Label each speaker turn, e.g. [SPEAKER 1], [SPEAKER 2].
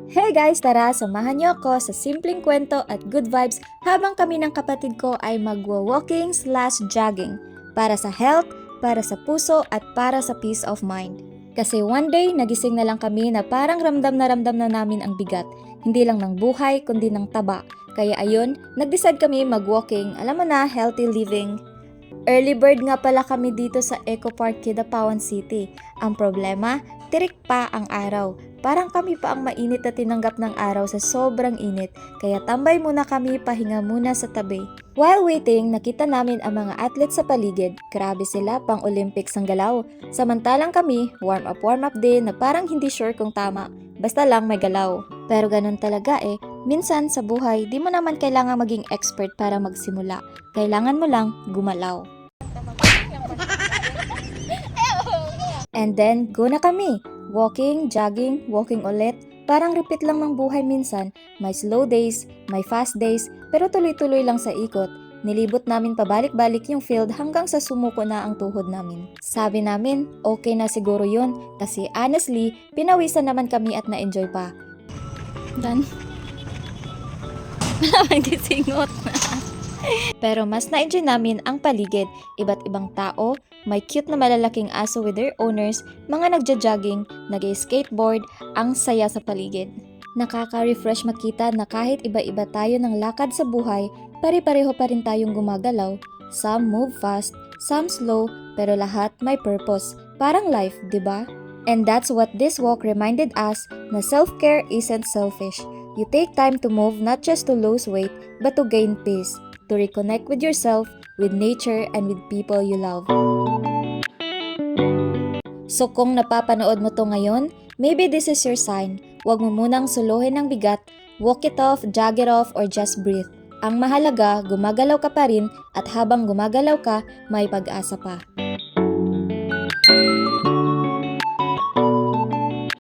[SPEAKER 1] Hey guys, tara samahan niyo ako sa simpleng kwento at good vibes habang kami ng kapatid ko ay magwa-walking/jogging para sa health, para sa puso at para sa peace of mind. Kasi one day, nagising na lang kami na parang ramdam na namin ang bigat. Hindi lang ng buhay, kundi ng taba. Kaya ayun, nag-decide kami mag-walking, alam mo na, healthy living. Early bird nga pala kami dito sa Eco Park, Kidapawan City. Ang problema, tirik pa ang araw. Parang kami pa ang mainit na tinanggap ng araw sa sobrang init, kaya tambay muna kami, pahinga muna sa tabi. While waiting, nakita namin ang mga athlete sa paligid. Grabe sila, pang Olympics ang galaw. Samantalang kami, warm up din na parang hindi sure kung tama. Basta lang may galaw. Pero ganun talaga eh. Minsan sa buhay, di mo naman kailangan maging expert para magsimula. Kailangan mo lang gumalaw. And then, go na kami. Walking, jogging, walking ulit. Parang repeat lang ng buhay minsan. May slow days, may fast days, pero tuloy-tuloy lang sa ikot. Nilibot namin pabalik-balik yung field hanggang sa sumuko na ang tuhod namin. Sabi namin, okay na siguro yun kasi honestly, pinawisan naman kami at na-enjoy pa. Dan? Malaman kisingot na. Pero mas na-enjoy namin ang paligid. Iba't ibang tao, may cute na malalaking aso with their owners, mga nagja-jogging, nag-skateboard, ang saya sa paligid. Nakaka-refresh makita na kahit iba-iba tayo ng lakad sa buhay, pare-pareho pa rin tayong gumagalaw. Some move fast, some slow, pero lahat may purpose. Parang life, di ba? And that's what this walk reminded us, na self-care isn't selfish. You take time to move not just to lose weight, but to gain peace, to reconnect with yourself, with nature, and with people you love. So kung napapanood mo to ngayon, maybe this is your sign. Huwag mo munang suluhin ng bigat, walk it off, jog it off, or just breathe. Ang mahalaga, gumagalaw ka pa rin at habang gumagalaw ka, may pag-asa pa.